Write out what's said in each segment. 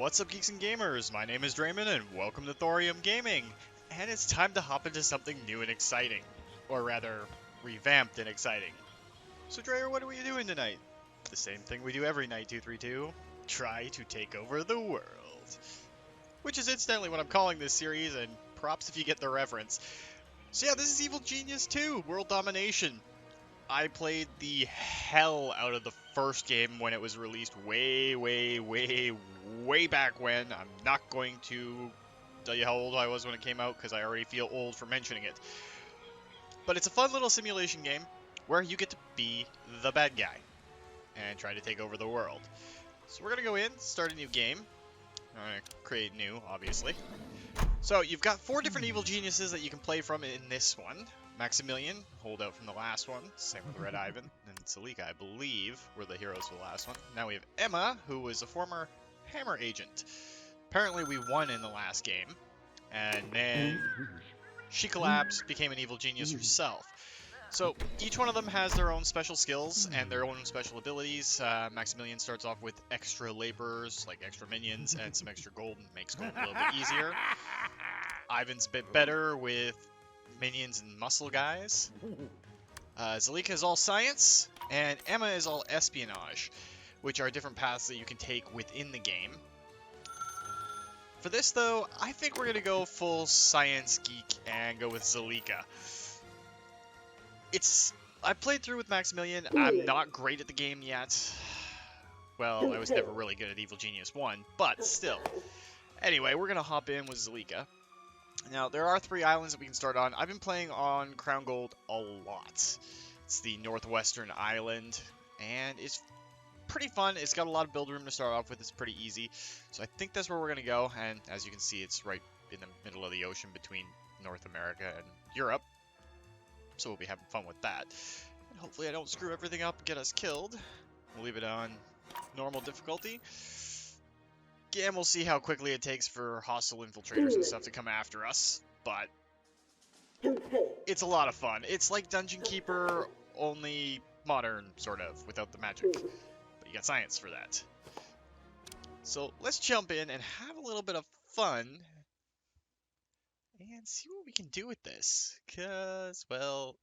What's up, geeks and gamers? My name is Drementfh, and welcome to Thorium Gaming. And it's time to hop into something new and exciting. Or rather, revamped and exciting. So Dreyer, what are we doing tonight? The same thing we do every night, 232. Try to take over the world. Which is incidentally what I'm calling this series, and props if you get the reference. So yeah, this is Evil Genius 2, World Domination. I played the hell out of the first game when it was released way back when. I'm not going to tell you how old I was when it came out because I already feel old for mentioning it. But it's a fun little simulation game where you get to be the bad guy and try to take over the world. So we're going to go in, start a new game. I'm going to create new, obviously. So you've got 4 different evil geniuses that you can play from in this one. Maximilian, holdout from the last one. Same with Red Ivan and Salika, I believe, were the heroes for the last one. Now we have Emma, who was a former Hammer agent. Apparently we won in the last game, and then she collapsed, became an evil genius herself. So each one of them has their own special skills and their own special abilities. Maximilian starts off with extra laborers, like extra minions, and some extra gold, and makes gold a little bit easier. Ivan's a bit better with minions and muscle guys. Zalika is all science, and Emma is all espionage, which are different paths that you can take within the game. For this, though, I think we're going to go full science geek and go with Zalika. I played through with Maximilian. I'm not great at the game yet. Well, I was never really good at Evil Genius 1, but still. Anyway, we're going to hop in with Zalika. Now, there are 3 islands that we can start on. I've been playing on Crown Gold a lot. It's the northwestern island, and it's pretty fun. It's got a lot of build room to start off with. It's pretty easy. So I think that's where we're going to go, and as you can see, it's right in the middle of the ocean between North America and Europe. So we'll be having fun with that. And hopefully I don't screw everything up and get us killed. We'll leave it on normal difficulty. And we'll see how quickly it takes for hostile infiltrators and stuff to come after us, but it's a lot of fun. It's like Dungeon Keeper, only modern, sort of, without the magic. But you got science for that. So let's jump in and have a little bit of fun and see what we can do with this. Because, well,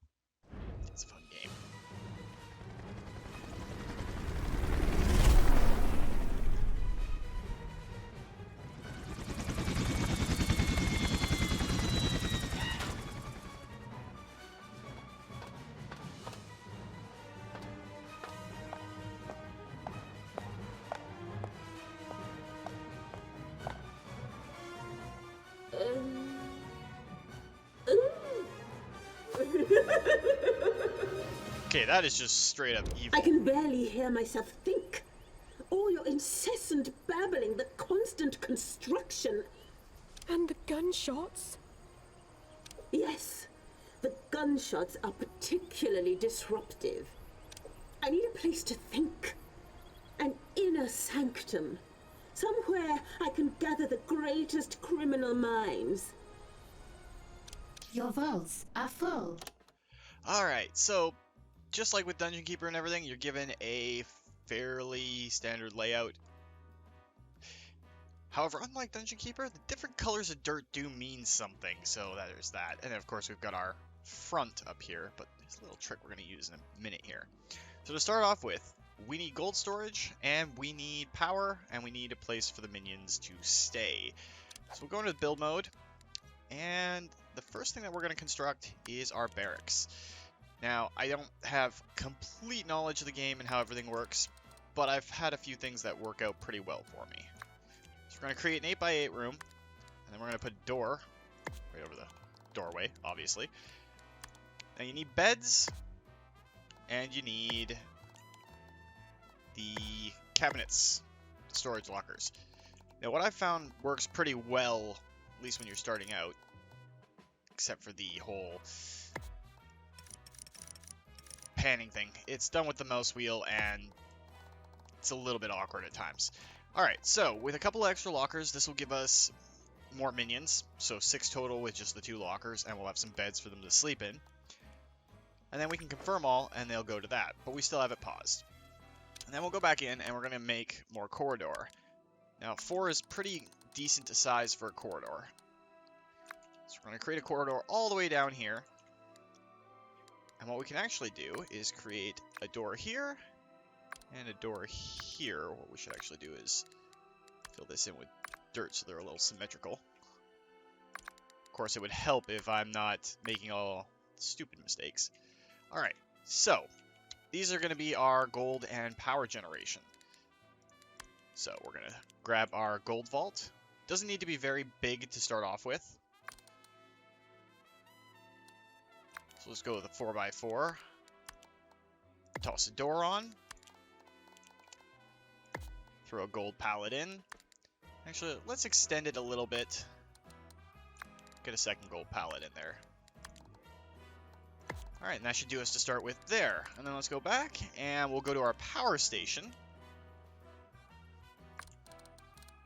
it's a fun game. Okay, that is just straight up evil. I can barely hear myself think. All your incessant babbling, the constant construction. And the gunshots? Yes, the gunshots are particularly disruptive. I need a place to think. An inner sanctum. Somewhere I can gather the greatest criminal minds. Your vaults are full. Alright, so just like with Dungeon Keeper and everything, you're given a fairly standard layout. However, unlike Dungeon Keeper, the different colors of dirt do mean something, so there's that. And then, of course, we've got our front up here, but there's a little trick we're going to use in a minute here. So to start off with, we need gold storage, and we need power, and we need a place for the minions to stay. So we'll go into build mode, and the first thing that we're going to construct is our barracks. Now, I don't have complete knowledge of the game and how everything works, but I've had a few things that work out pretty well for me. So we're going to create an 8x8 room, and then we're going to put a door right over the doorway, obviously. Now you need beds, and you need the cabinets, storage lockers. Now what I've found works pretty well, at least when you're starting out, except for the whole panning thing. It's done with the mouse wheel, and it's a little bit awkward at times. Alright, so with a couple of extra lockers, this will give us more minions. So 6 total with just the 2 lockers, and we'll have some beds for them to sleep in. And then we can confirm all, and they'll go to that. But we still have it paused. And then we'll go back in, and we're going to make more corridor. Now 4 is pretty decent size for a corridor. So we're going to create a corridor all the way down here. And what we can actually do is create a door here and a door here. What we should actually do is fill this in with dirt so they're a little symmetrical. Of course, it would help if I'm not making all stupid mistakes. Alright, so these are going to be our gold and power generation. So we're going to grab our gold vault. Doesn't need to be very big to start off with. So let's go with a 4x4. Toss a door on. Throw a gold pallet in. Actually, let's extend it a little bit. Get a second gold pallet in there. Alright, and that should do us to start with there. And then let's go back, and we'll go to our power station.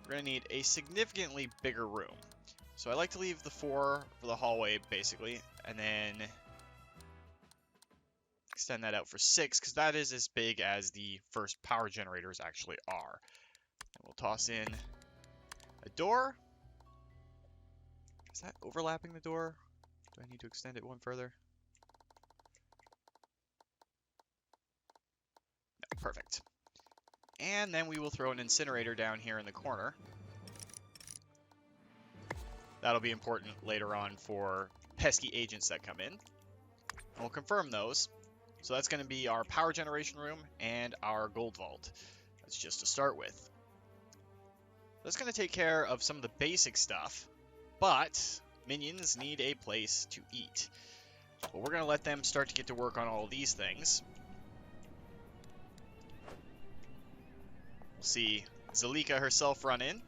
We're going to need a significantly bigger room. So I like to leave the 4 for the hallway, basically, and then extend that out for 6, because that is as big as the first power generators actually are. And we'll toss in a door. Is that overlapping the door? Do I need to extend it one further? No, perfect. And then we will throw an incinerator down here in the corner. That'll be important later on for pesky agents that come in. And we'll confirm those. So that's going to be our power generation room and our gold vault. That's just to start with. That's going to take care of some of the basic stuff, but minions need a place to eat. Well, we're going to let them start to get to work on all of these things. We'll see Zalika herself run in.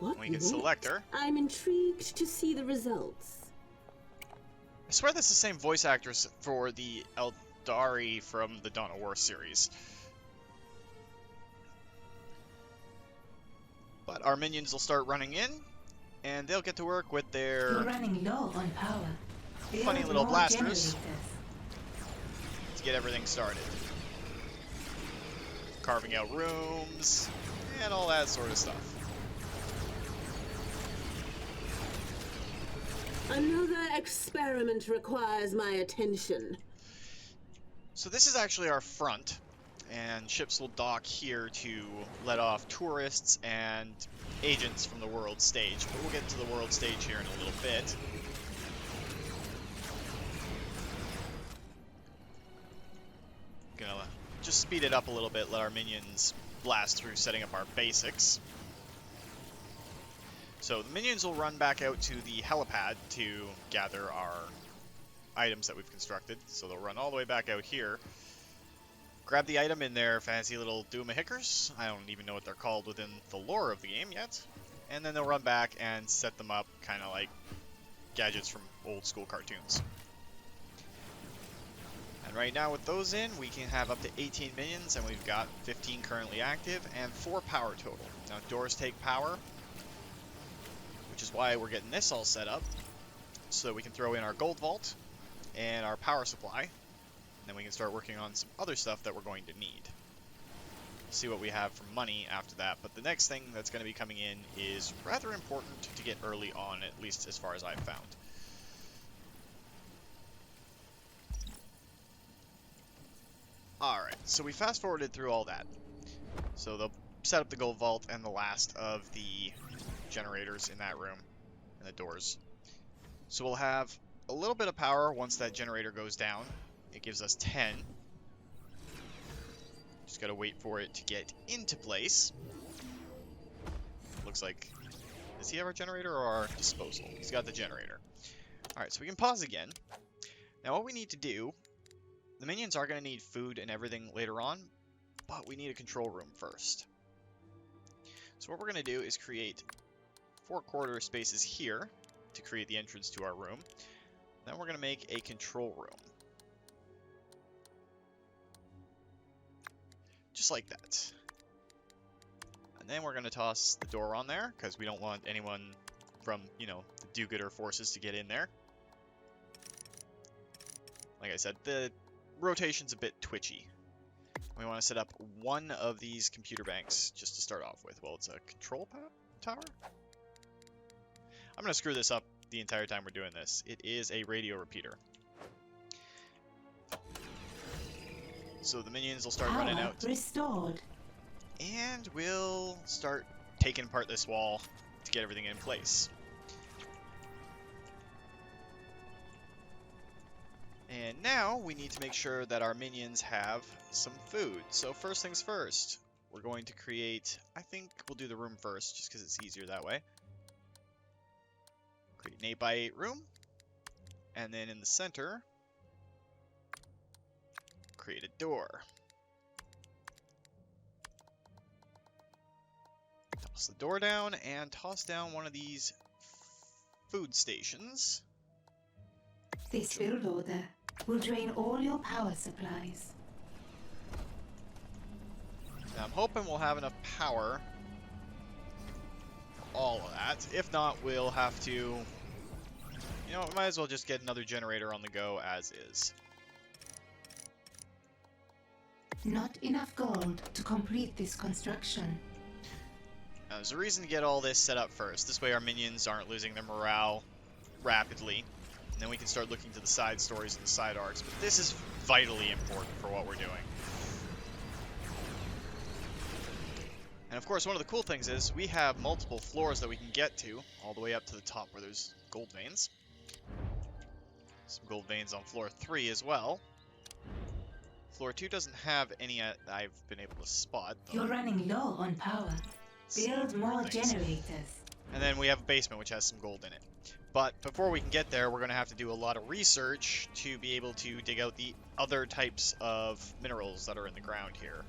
What We can select her. I'm intrigued to see the results. I swear that's the same voice actress for the Eldari from the Dawn of War series. But our minions will start running in, and they'll get to work with their You're running low on power. funny Build little more blasters generators. to get everything started. Carving out rooms, and all that sort of stuff. Another experiment requires my attention. So this is actually our front, and ships will dock here to let off tourists and agents from the world stage. But we'll get to the world stage here in a little bit. Gonna just speed it up a little bit, let our minions blast through setting up our basics. So the minions will run back out to the helipad to gather our items that we've constructed. So they'll run all the way back out here. Grab the item in their fancy little Doom-a-Hickers. I don't even know what they're called within the lore of the game yet. And then they'll run back and set them up kind of like gadgets from old school cartoons. And right now with those in, we can have up to 18 minions, and we've got 15 currently active and 4 power total. Now doors take power, which is why we're getting this all set up, so that we can throw in our gold vault and our power supply, and then we can start working on some other stuff that we're going to need. See what we have for money after that, but the next thing that's going to be coming in is rather important to get early on, at least as far as I've found. Alright, so we fast forwarded through all that. So they'll set up the gold vault and the last of the generators in that room, and the doors. So we'll have a little bit of power once that generator goes down. It gives us 10. Just gotta wait for it to get into place. Looks like... Does he have our generator or our disposal? He's got the generator. Alright, so we can pause again. Now what we need to do... The minions are going to need food and everything later on, but we need a control room first. So what we're going to do is create 4 corridor spaces here to create the entrance to our room. Then we're going to make a control room. Just like that. And then we're going to toss the door on there, because we don't want anyone from, you know, the do-gooder forces to get in there. Like I said, the rotation's a bit twitchy. We want to set up one of these computer banks just to start off with. Well, it's a control tower? I'm going to screw this up the entire time we're doing this. It is a radio repeater. So the minions will start running out. Restored. And we'll start taking apart this wall to get everything in place. And now we need to make sure that our minions have some food. So first things first, we're going to create, I think we'll do the room first just because it's easier that way. Create an 8x8 room. And then in the center, create a door. Toss the door down and toss down one of these food stations. This build order will drain all your power supplies. Now I'm hoping we'll have enough power for all of that. If not, we'll have to, you know, we might as well just get another generator on the go as is. Not enough gold to complete this construction. Now there's a reason to get all this set up first. This way our minions aren't losing their morale rapidly. And then we can start looking to the side stories and the side arcs. But this is vitally important for what we're doing. And of course, one of the cool things is we have multiple floors that we can get to, all the way up to the top where there's gold veins. Some gold veins on floor 3 as well. Floor 2 doesn't have any I've been able to spot, though. You're running low on power. Build more generators. And then we have a basement which has some gold in it. But before we can get there, we're going to have to do a lot of research to be able to dig out the other types of minerals that are in the ground here.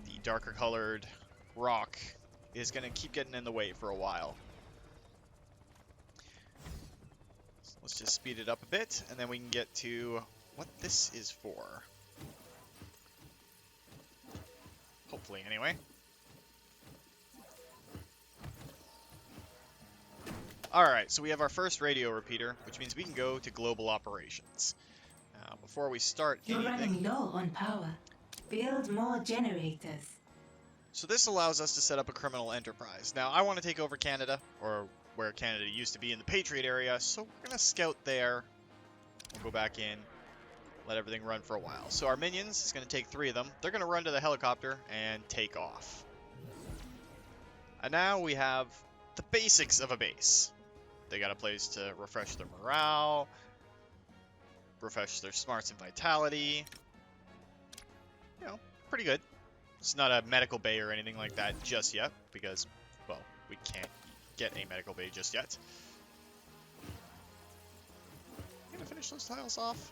The darker colored rock is going to keep getting in the way for a while. So let's just speed it up a bit, and then we can get to what this is for. Hopefully, anyway. Alright, so we have our first radio repeater, which means we can go to global operations. Now, before we start You're running low on power. Build more generators. So this allows us to set up a criminal enterprise. Now, I want to take over Canada, or where Canada used to be in the Patriot area, so we're going to scout there. We'll go back in, let everything run for a while. So our minions, it's going to take 3 of them. They're going to run to the helicopter and take off. And now we have the basics of a base. They got a place to refresh their morale, refresh their smarts and vitality. You know, pretty good. It's not a medical bay or anything like that just yet, because, well, we can't get a medical bay just yet. You gonna finish those tiles off?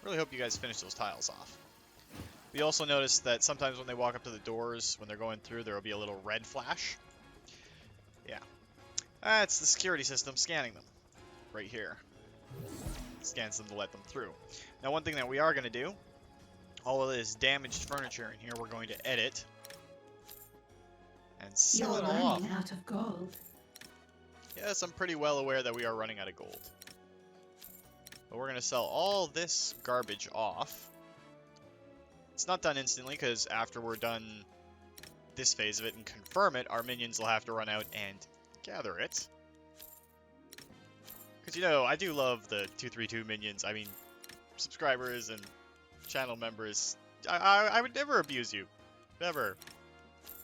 Really hope you guys finish those tiles off. We also noticed that sometimes when they walk up to the doors, when they're going through, there will be a little red flash. Yeah. That's the security system scanning them. Right here. It scans them to let them through. Now, one thing that we are going to do, all of this damaged furniture in here, we're going to edit and sell it all off. You're running out of gold. Yes, I'm pretty well aware that we are running out of gold. But we're going to sell all this garbage off. It's not done instantly, because after we're done this phase of it and confirm it, our minions will have to run out and gather it. Because, you know, I do love the 232 minions. I mean, subscribers and channel members. I would never abuse you. Never.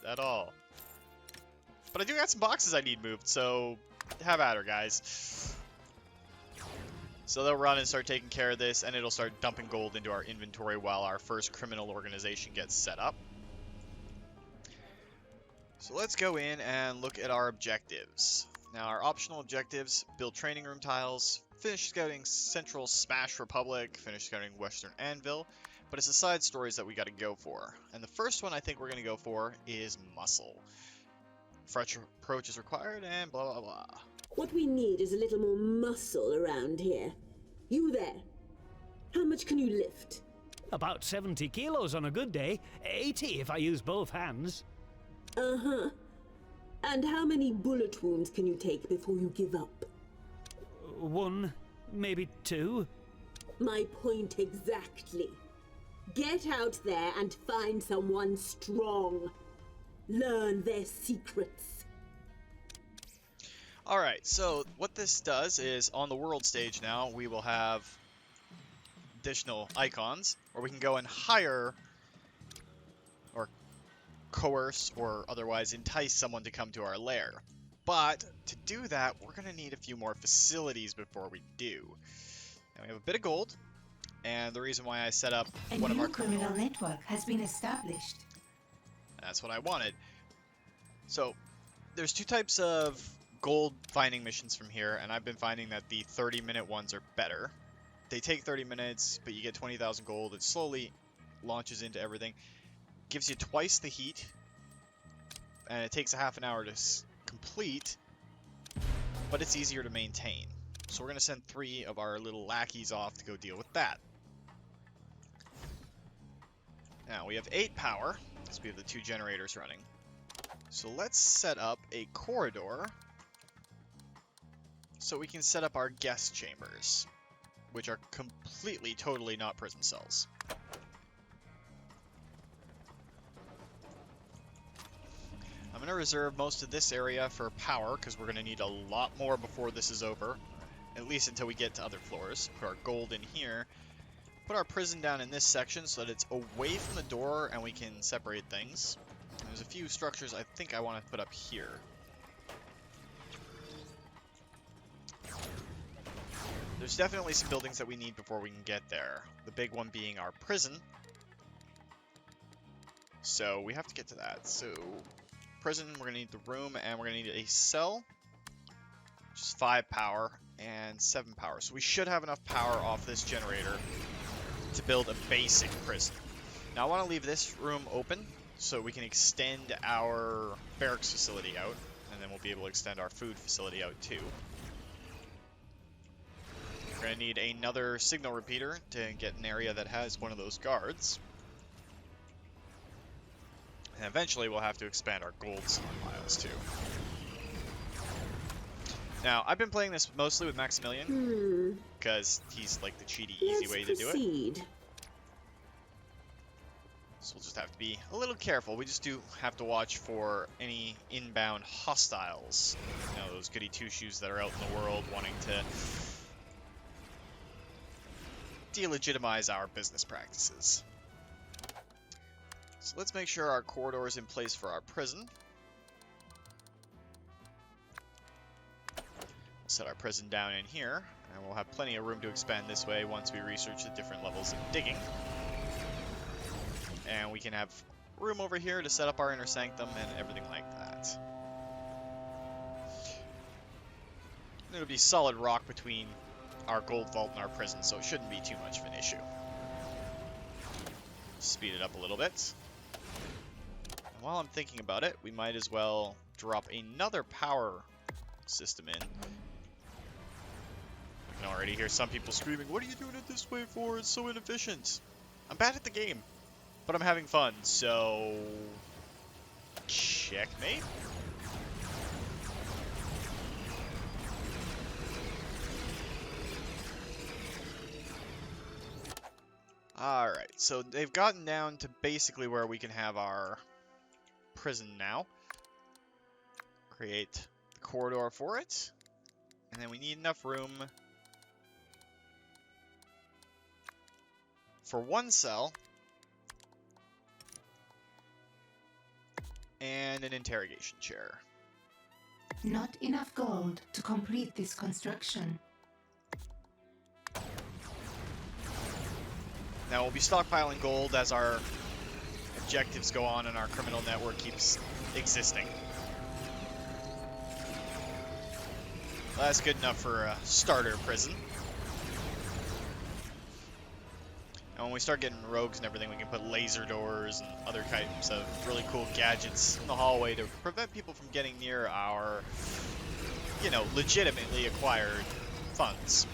At all. But I do got some boxes I need moved, so have at her, guys. So they'll run and start taking care of this, and it'll start dumping gold into our inventory while our first criminal organization gets set up. So let's go in and look at our objectives. Now, our optional objectives: build training room tiles, finish scouting Central Smash Republic, finish scouting Western Anvil, but it's the side stories that we got to go for. And the first one I think we're going to go for is muscle. Fresh approach is required, and blah blah blah. What we need is a little more muscle around here. You there? How much can you lift? About 70 kilos on a good day, 80 if I use both hands. Uh-huh. And how many bullet wounds can you take before you give up? 1, maybe 2. My point exactly. Get out there and find someone strong. Learn their secrets. Alright, so what this does is on the world stage now, we will have additional icons where we can go and hire or coerce or otherwise entice someone to come to our lair. But to do that, we're going to need a few more facilities before we do. Now we have a bit of gold, and the reason why I set up A one of our new criminal network has been established. That's what I wanted. So there's two types of gold finding missions from here, and I've been finding that the 30-minute ones are better. They take 30 minutes, but you get 20,000 gold. It slowly launches into everything. Gives you twice the heat, and it takes a half an hour to complete, but it's easier to maintain. So we're going to send 3 of our little lackeys off to go deal with that. Now we have 8 power, because we have the 2 generators running. So let's set up a corridor so we can set up our guest chambers, which are completely, totally not prison cells. I'm going to reserve most of this area for power, because we're going to need a lot more before this is over, at least until we get to other floors. Put our gold in here. Put our prison down in this section so that it's away from the door and we can separate things. And there's a few structures I think I want to put up here. There's definitely some buildings that we need before we can get there. The big one being our prison. So we have to get to that. So prison, we're going to need the room, and we're going to need a cell, which is 5 power and 7 power. So we should have enough power off this generator to build a basic prison. Now I want to leave this room open so we can extend our barracks facility out, and then we'll be able to extend our food facility out too. We're going to need another signal repeater to get an area that has one of those guards. And eventually we'll have to expand our gold stockpiles too. Now, I've been playing this mostly with Maximilian, because he's like the cheaty, easy way to do it. So we'll just have to be a little careful. We just do have to watch for any inbound hostiles. You know, those goody two-shoes that are out in the world wanting to delegitimize our business practices. So let's make sure our corridor is in place for our prison. Set our prison down in here, and we'll have plenty of room to expand this way once we research the different levels of digging. And we can have room over here to set up our inner sanctum and everything like that. And it'll be solid rock between our gold vault and our prison, so it shouldn't be too much of an issue. Speed it up a little bit. And while I'm thinking about it, we might as well drop another power system in. I can already hear some people screaming, "What are you doing it this way for? It's so inefficient." I'm bad at the game, but I'm having fun, so checkmate. Alright, so they've gotten down to basically where we can have our prison now. Create the corridor for it. And then we need enough room for 1 cell and an interrogation chair. Not enough gold to complete this construction. Now we'll be stockpiling gold as our objectives go on and our criminal network keeps existing. Well, that's good enough for a starter prison. And when we start getting rogues and everything, we can put laser doors and other types of really cool gadgets in the hallway to prevent people from getting near our, you know, legitimately acquired funds.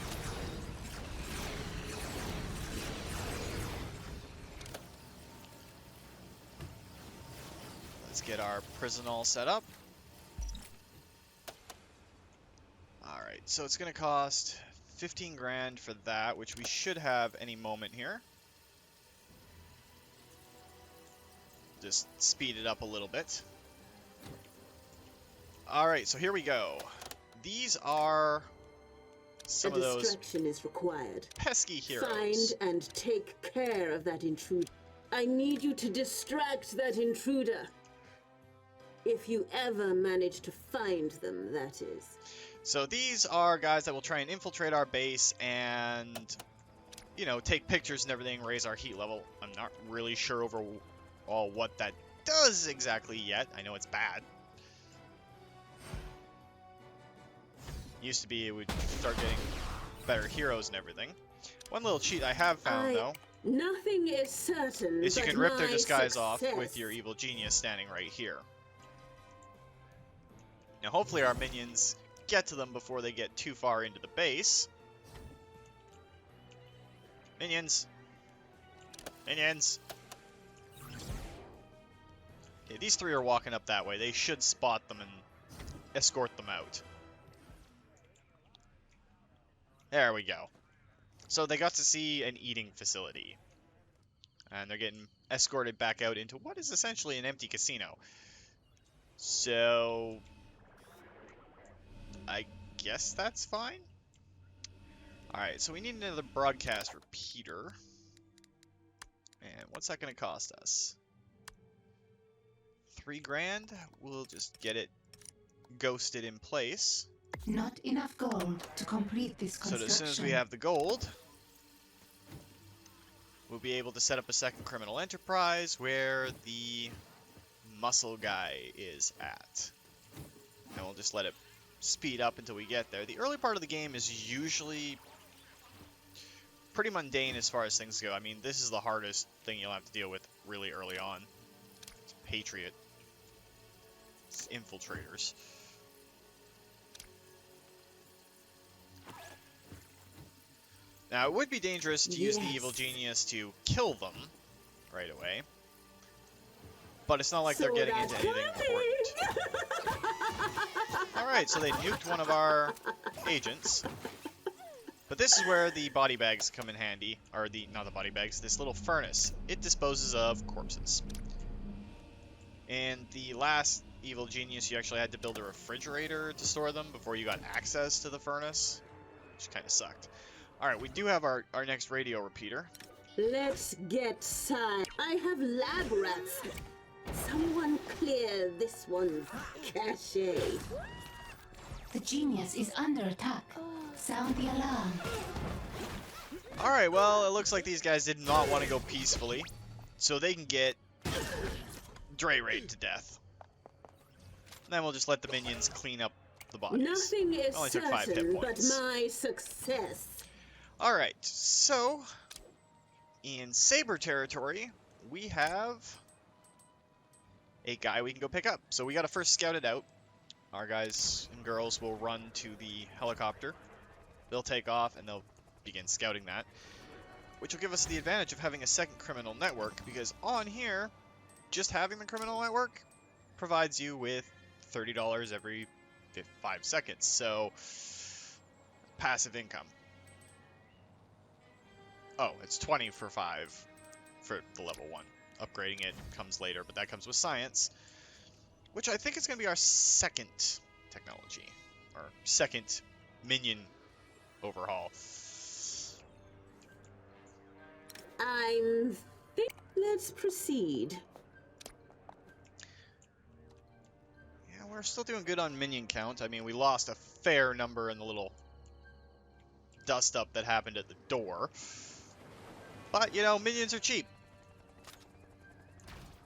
Let's get our prison all set up. Alright, so it's going to cost 15 grand for that, which we should have any moment here. just speed it up a little bit. Alright, so here we go. These are some A of those distraction is required. pesky heroes. Find and take care of that intruder. I need you to distract that intruder. If you ever manage to find them, that is. So these are guys that will try and infiltrate our base and, you know, take pictures and everything, raise our heat level. I'm not really sure overall what that does exactly yet. I know it's bad. Used to be it would start getting better heroes and everything. One little cheat I have found, though, Nothing is certain. is you but can rip their my disguise off success. with your evil genius standing right here. Now, hopefully our minions get to them before they get too far into the base. Minions! Minions! Okay, these three are walking up that way. They should spot them and escort them out. There we go. So they got to see an eating facility. And they're getting escorted back out into what is essentially an empty casino. So I guess that's fine. Alright, so we need another broadcast repeater. And what's that going to cost us? 3 grand? We'll just get it ghosted in place. Not enough gold to complete this So construction. as soon as we have the gold, we'll be able to set up a second criminal enterprise where the muscle guy is at. And we'll just let it speed up until we get there. The early part of the game is usually pretty mundane as far as things go. I mean, this is the hardest thing you'll have to deal with really early on. It's Patriot. It's infiltrators. Now, it would be dangerous to use the evil genius to kill them right away. But it's not like they're getting into anything important. Alright, so they nuked one of our agents. But this is where the body bags come in handy. Or not the body bags, this little furnace. It disposes of corpses. And the last evil genius, you actually had to build a refrigerator to store them before you got access to the furnace. Which kind of sucked. Alright, we do have our next radio repeater. Let's get signed. I have lab rats. Someone clear this one's cache. The genius is under attack. Sound the alarm. Alright, well, it looks like these guys did not want to go peacefully. So they can get Dre-raped to death. And then we'll just let the minions clean up the bodies. Nothing is Only took 5 hit certain but points. my success. Alright, so in Saber territory, we have a guy we can go pick up. So we gotta first scout it out. Our guys and girls will run to the helicopter. They'll take off and they'll begin scouting that. Which will give us the advantage of having a second criminal network, because on here, just having the criminal network provides you with $30 every 5 seconds. So, passive income. Oh, it's 20 for 5 for the level 1. Upgrading it comes later, but that comes with science. Which I think is going to be our second technology. Or second minion overhaul. Let's proceed. Yeah, we're still doing good on minion count. I mean, we lost a fair number in the little dust-up that happened at the door. But, you know, minions are cheap.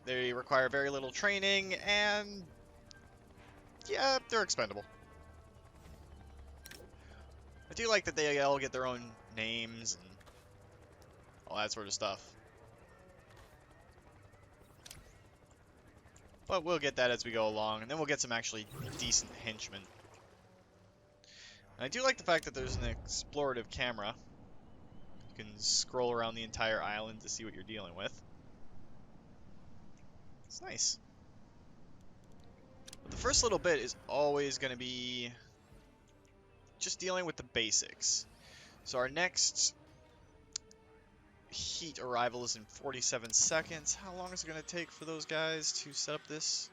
They require very little training, and yeah, they're expendable. I do like that they all get their own names and all that sort of stuff. But we'll get that as we go along, and then we'll get some actually decent henchmen. And I do like the fact that there's an explorative camera. You can scroll around the entire island to see what you're dealing with. It's nice. But the first little bit is always going to be just dealing with the basics. So our next heat arrival is in 47 seconds. How long is it going to take for those guys to set up this?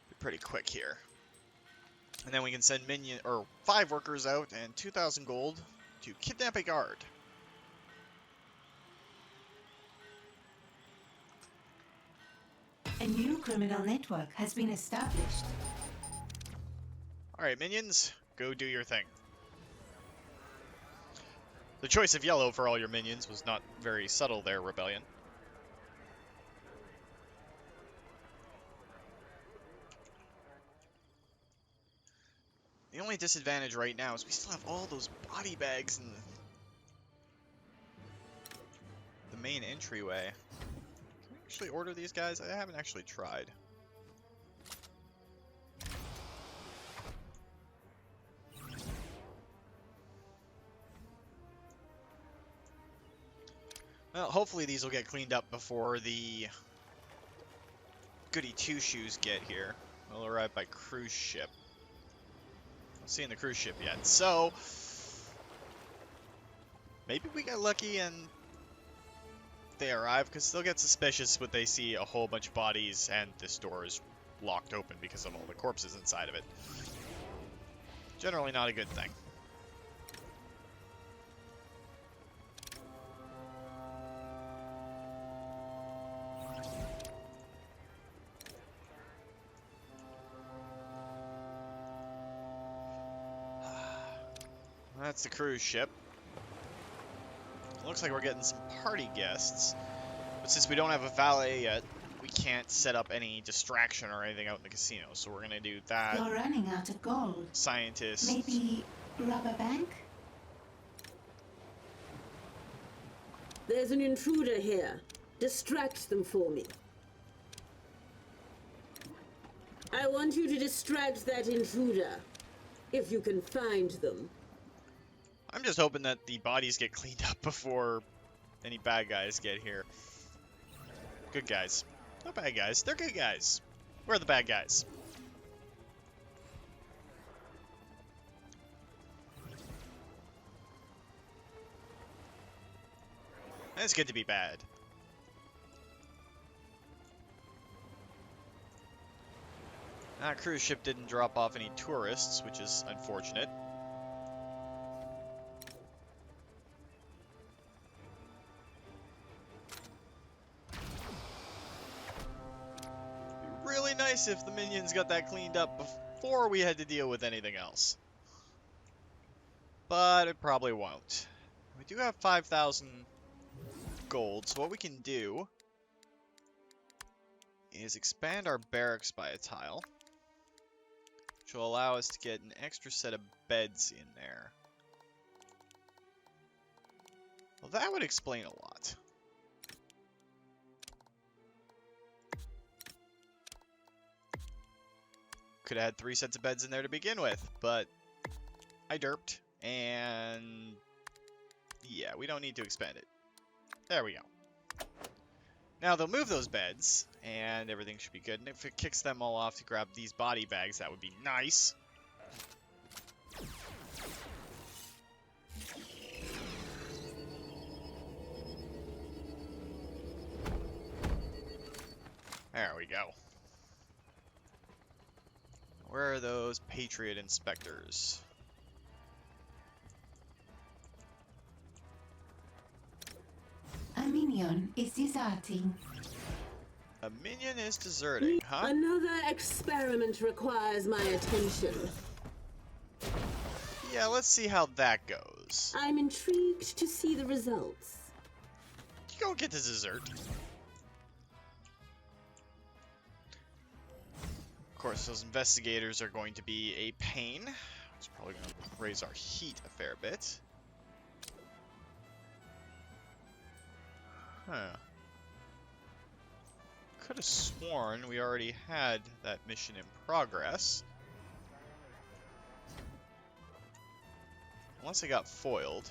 Be pretty quick here. And then we can send 5 workers out and 2,000 gold to kidnap a guard. A new criminal network has been established. Alright, minions, go do your thing. The choice of yellow for all your minions was not very subtle there, Rebellion. The only disadvantage right now is we still have all those body bags in the main entryway. Can we actually order these guys? I haven't actually tried. Well, hopefully these will get cleaned up before the goody two-shoes get here. They'll arrive by cruise ship. Not seeing the cruise ship yet, so maybe we got lucky and they arrive, because they'll get suspicious when they see a whole bunch of bodies and this door is locked open because of all the corpses inside of it. Generally not a good thing. That's the cruise ship. Looks like we're getting some party guests. But since we don't have a valet yet, we can't set up any distraction or anything out in the casino. So we're going to do that. You're running out of gold. Scientist. Maybe rob a bank? There's an intruder here. Distract them for me. I want you to distract that intruder, if you can find them. I'm just hoping that the bodies get cleaned up before any bad guys get here. Good guys. Not bad guys. They're good guys. We're the bad guys. And it's good to be bad. That cruise ship didn't drop off any tourists, which is unfortunate. Really nice if the minions got that cleaned up before we had to deal with anything else. But it probably won't. We do have 5,000 gold, so what we can do is expand our barracks by a tile, which will allow us to get an extra set of beds in there. Well, that would explain a lot. Could have had 3 sets of beds in there to begin with, but I derped, and yeah, we don't need to expand it. There we go. Now they'll move those beds, and everything should be good, and if it kicks them all off to grab these body bags, that would be nice. There we go. Where are those Patriot inspectors? A minion is deserting. A minion is deserting, huh? Another experiment requires my attention. Yeah, let's see how that goes. I'm intrigued to see the results. You go get the dessert. Of course, those investigators are going to be a pain. It's probably going to raise our heat a fair bit. Huh. Could have sworn we already had that mission in progress. Unless it got foiled.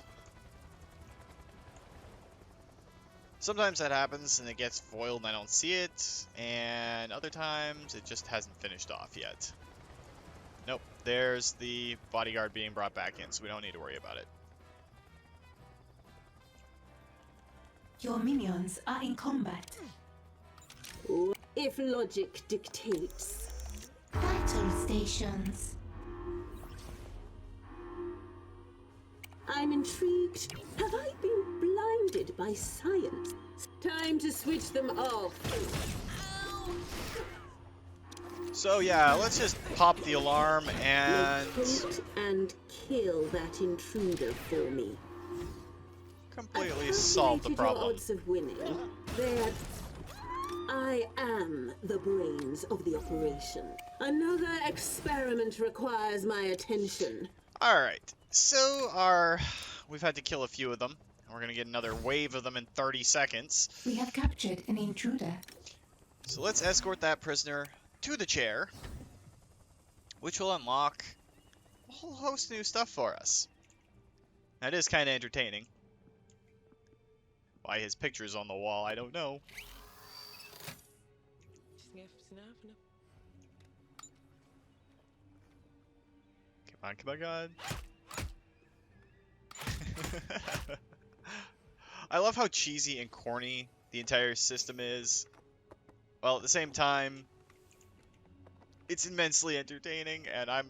Sometimes that happens and it gets foiled and I don't see it, and other times it just hasn't finished off yet. Nope, there's the bodyguard being brought back in, so we don't need to worry about it. Your minions are in combat. If logic dictates. Battle stations. I'm intrigued. Have I been blinded by science? Time to switch them off. So yeah, let's just pop the alarm and Locate and kill that intruder for me. completely I've solve the calculated problem. your odds of winning. I am the brains of the operation. Another experiment requires my attention. Alright, so we've had to kill a few of them. We're gonna get another wave of them in 30 seconds. We have captured an intruder. So let's escort that prisoner to the chair, which will unlock a whole host of new stuff for us. That is kind of entertaining. Why his picture's on the wall, I don't know. Come on, God. I love how cheesy and corny the entire system is. While at the same time, it's immensely entertaining, and I'm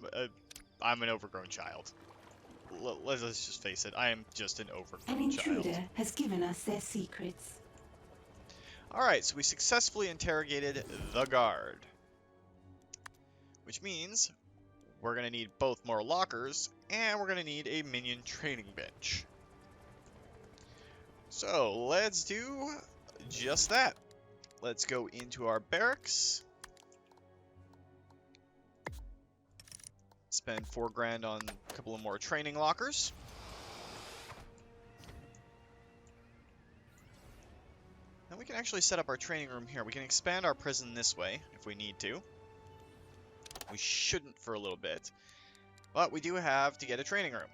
an overgrown child. Let's just face it, I am just an An overgrown child. intruder has given us their secrets. Alright, so we successfully interrogated the guard. Which means we're going to need both more lockers, and we're going to need a minion training bench. So, let's do just that. Let's go into our barracks. Spend 4 grand on a couple of more training lockers. Then we can actually set up our training room here. We can expand our prison this way if we need to. We shouldn't for a little bit, but we do have to get a training room.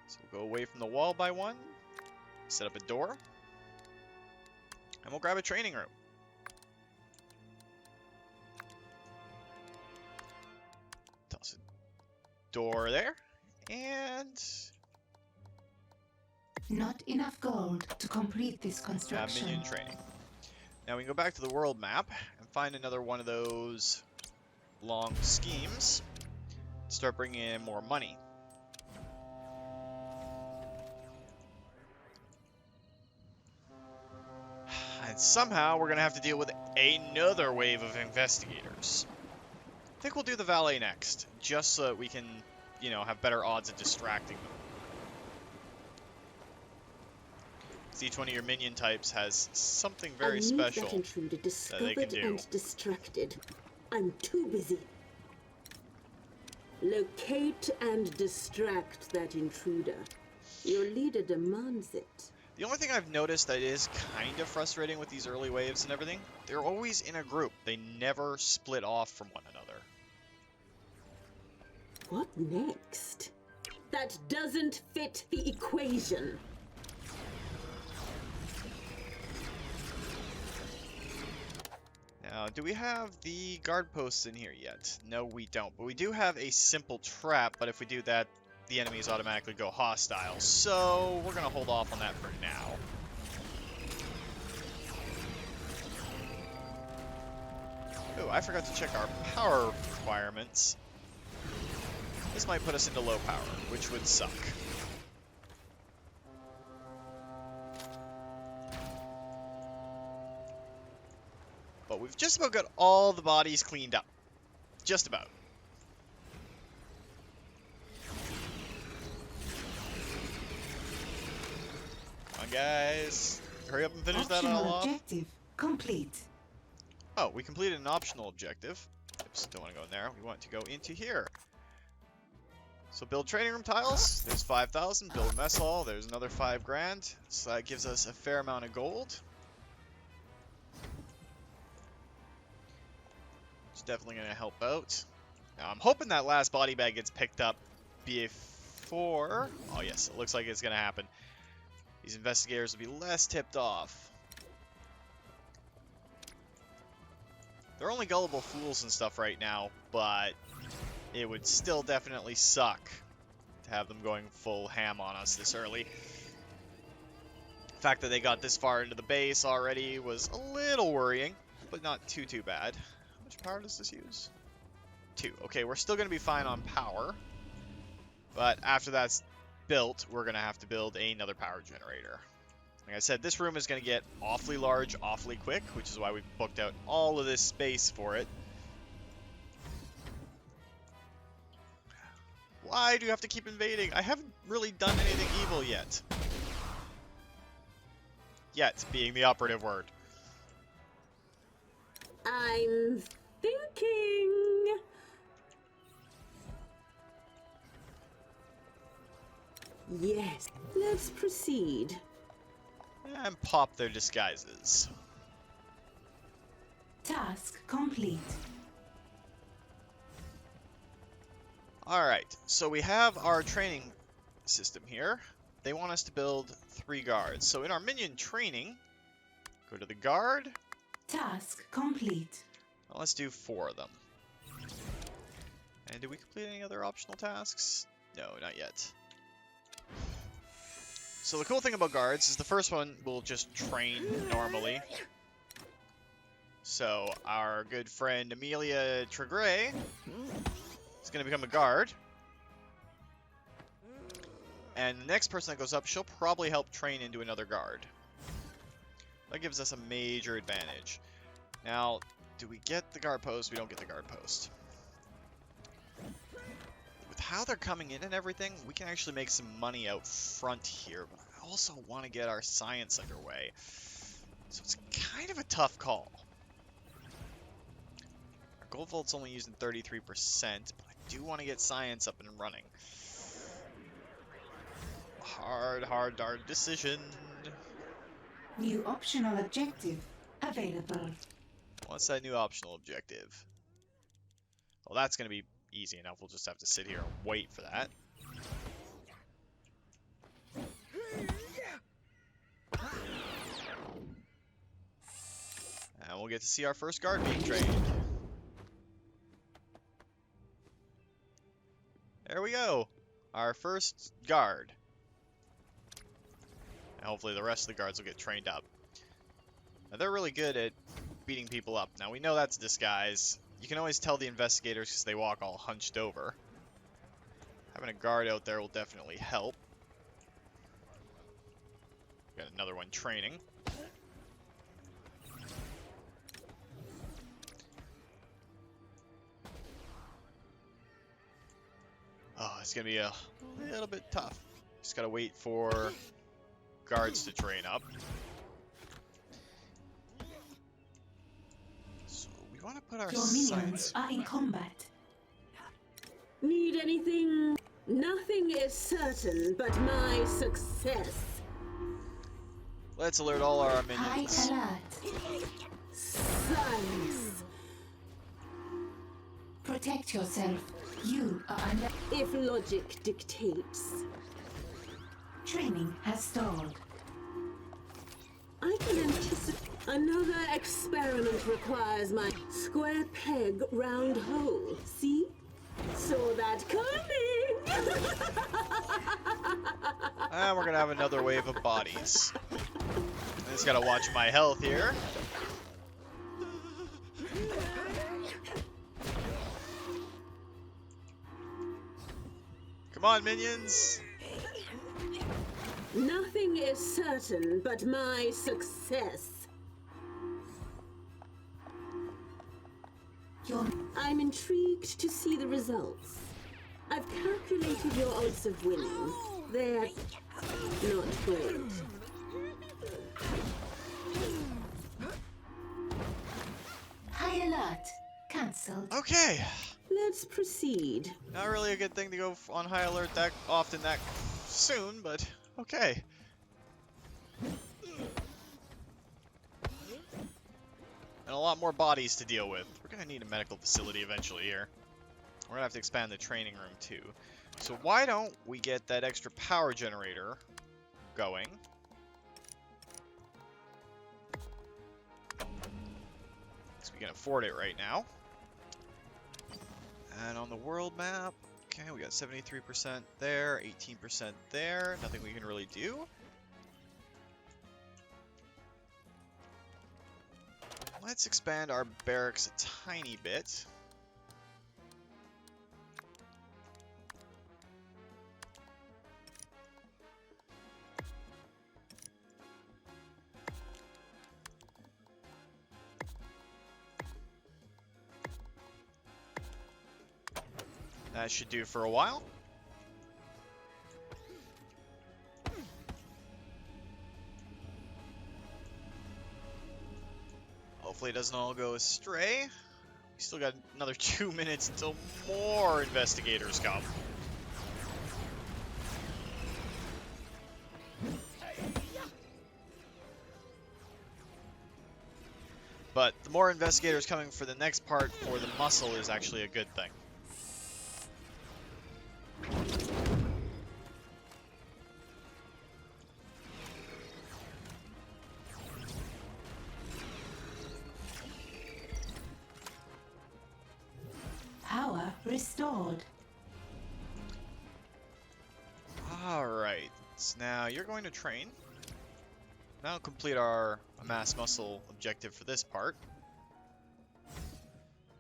So we'll go away from the wall by one, set up a door, and we'll grab a training room. Toss a door there, and Not enough gold to complete this construction. minion training. Now we can go back to the world map and find another one of those long schemes. Start bringing in more money. And somehow we're going to have to deal with another wave of investigators. I think we'll do the valet next, just so that we can, you know, have better odds of distracting them. Each one of your minion types has something very special That intruder that they discovered can do. and distracted. I'm too busy. Locate and distract that intruder. Your leader demands it. The only thing I've noticed that is kind of frustrating with these early waves and everything, they're always in a group. They never split off from one another. What next? That doesn't fit the equation. Now, do we have the guard posts in here yet? No, we don't. But we do have a simple trap, but if we do that, the enemies automatically go hostile. So, we're going to hold off on that for now. Oh, I forgot to check our power requirements. This might put us into low power, which would suck. But we've just about got all the bodies cleaned up. Just about. Come on, guys. Hurry up and finish that all Optional off. objective complete. Oh, we completed an optional objective. Oops, don't want to go in there. We want to go into here. So build training room tiles. There's 5,000. Build a mess hall. There's another 5 grand. So that gives us a fair amount of gold. It's definitely going to help out. Now, I'm hoping that last body bag gets picked up before... Oh, yes. It looks like it's going to happen. These investigators will be less tipped off. They're only gullible fools and stuff right now, but it would still definitely suck to have them going full ham on us this early. fact that they got this far into the base already was a little worrying, but not too bad. How much power does this use? 2. Okay, we're still going to be fine on power, but after that's built, we're going to have to build another power generator. Like I said, this room is going to get awfully large, awfully quick, which is why we booked out all of this space for it. Why do you have to keep invading? I haven't really done anything evil yet. Yet being the operative word. I'm thinking. Yes, let's proceed. And pop their disguises. Task complete. Alright, so we have our training system here. They want us to build 3 guards. So in our minion training, go to the guard. Task complete. Well, let's do 4 of them. And did we complete any other optional tasks? No, not yet. So the cool thing about guards is the first one will just train normally. So our good friend Amelia Tregray is going to become a guard. And the next person that goes up, she'll probably help train into another guard. That gives us a major advantage. Now, do we get the guard post? We don't get the guard post. With how they're coming in and everything, we can actually make some money out front here. But I also want to get our science underway. So it's kind of a tough call. Our gold vault's only using 33%, but I do want to get science up and running. Hard decision. New optional objective available. What's that new optional objective? Well, that's going to be easy enough. We'll just have to sit here and wait for that. And we'll get to see our first guard being trained. There we go. Our first guard. And hopefully the rest of the guards will get trained up. Now, they're really good at beating people up. Now, we know that's a disguise. You can always tell the investigators because they walk all hunched over. Having a guard out there will definitely help. Got another one training. Oh, it's going to be a little bit tough. Just got to wait for guards to train up. So we want to put our Your minions science... are in combat. Need anything? Nothing is certain but my success. Let's alert all our High minions. alert. Science. Protect yourself. You are under If logic dictates. training has stalled. I can anticipate. Another experiment requires my square peg, round hole. See? Saw that coming! And we're going to have another wave of bodies. I just got to watch my health here. Come on, minions. Nothing is certain but my success. I'm intrigued to see the results. I've calculated your odds of winning. They're not great. High alert. Cancelled. Okay. Let's proceed. Not really a good thing to go on high alert that often that soon, but okay. And a lot more bodies to deal with. We're going to need a medical facility eventually here. We're going to have to expand the training room too. So why don't we get that extra power generator going? Because we can afford it right now. And on the world map, okay, we got 73% there, 18% there. Nothing we can really do. Let's expand our barracks a tiny bit. That should do for a while. Hopefully it doesn't all go astray. We still got another 2 minutes until more investigators come. But the more investigators coming for the next part for the muscle is actually a good thing. Power restored. Alright, so now you're going to train. Now complete our amass muscle objective for this part.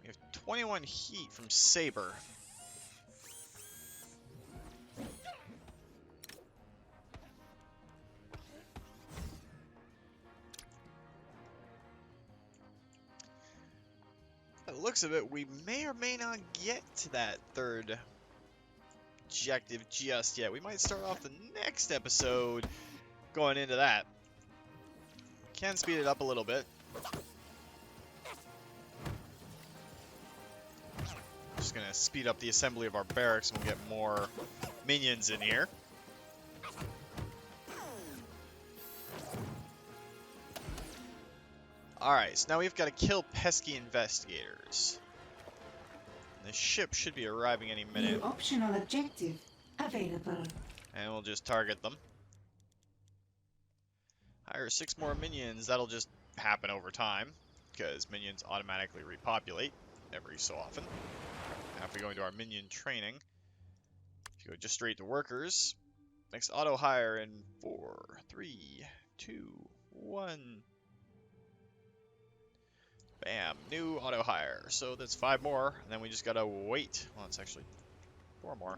We have 21 heat from Saber. By the looks of it, we may or may not get to that third objective just yet. We might start off the next episode going into that. Can speed it up a little bit. Just gonna speed up the assembly of our barracks and we'll get more minions in here. Alright, so now we've got to kill pesky investigators. The ship should be arriving any minute. New optional objective available. And we'll just target them. Hire 6 more minions. That'll just happen over time, because minions automatically repopulate every so often. Now if we go into our minion training, if you go just straight to workers, next auto hire in 4, 3, 2, 1. Bam, new auto hire. So that's 5 more, and then we just gotta wait. Well, it's actually 4 more.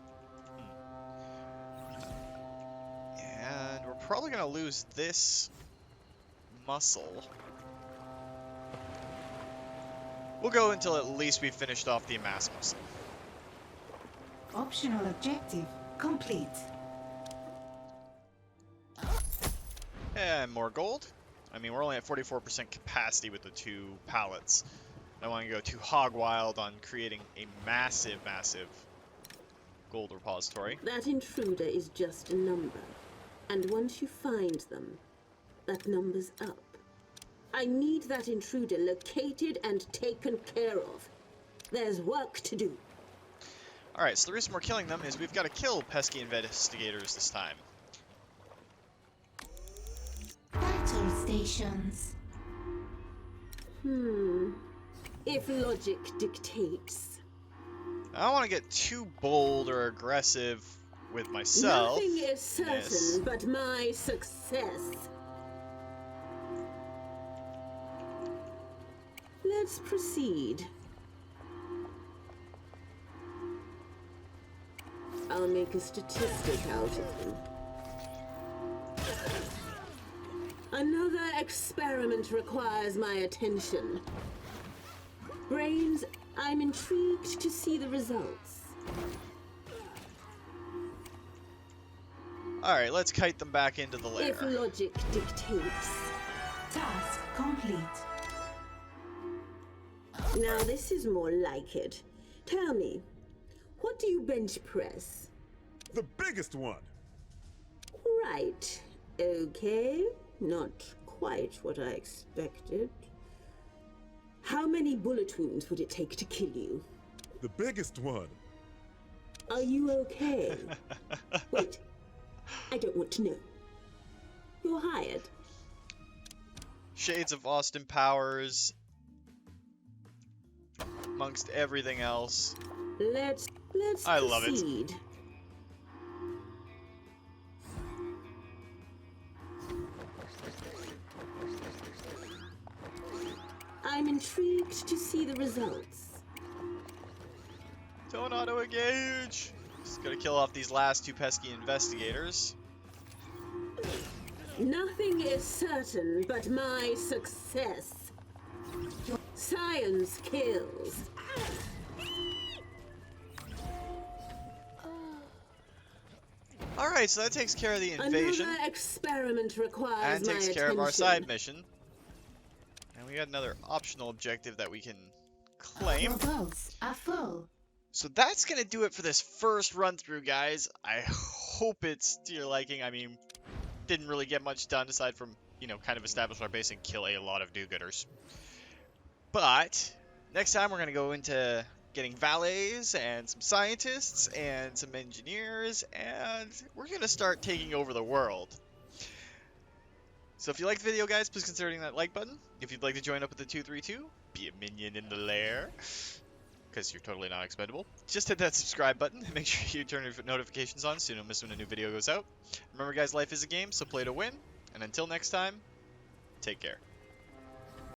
And we're probably gonna lose this muscle. We'll go until at least we finished off the amass muscle. Optional objective complete. And more gold. I mean, we're only at 44% capacity with the 2 pallets. I don't want to go too hog wild on creating a massive, massive gold repository. That intruder is just a number. And once you find them, that number's up. I need that intruder located and taken care of. There's work to do. Alright, so the reason we're killing them is we've got to kill pesky investigators this time. Battle stations. If logic dictates. I don't want to get too bold or aggressive with myself. Nothing is certain but my success. Let's proceed. I'll make a statistic out of them. Another experiment requires my attention. Brains, I'm intrigued to see the results. Alright, let's kite them back into the lair. If logic dictates. Task complete. Now this is more like it. Tell me, what do you bench press? The biggest one! Right. Okay. Not quite what I expected. How many bullet wounds would it take to kill you? The biggest one! Are you okay? Wait. I don't want to know. You're hired. Shades of Austin Powers amongst everything else. Let's I love it. proceed. I'm intrigued to see the results. Don't auto-engage! Just gotta kill off these last two pesky investigators. Nothing is certain but my success. Science kills. Alright, so that takes care of the invasion. Another experiment requires And my takes care of our attention. side mission. And we got another optional objective that we can claim. Your boats are full. So that's gonna do it for this first run through, guys. I hope it's to your liking. I mean, didn't really get much done aside from, you know, kind of establish our base and kill a lot of do-gooders. But next time we're gonna go into getting valets and some scientists and some engineers, and we're gonna start taking over the world. So if you liked the video, guys, please consider hitting that like button. If you'd like to join up with the 232, be a minion in the lair, because you're totally not expendable, just hit that subscribe button and make sure you turn your notifications on so you don't miss when a new video goes out. Remember, guys, life is a game, so play to win. And until next time, take care.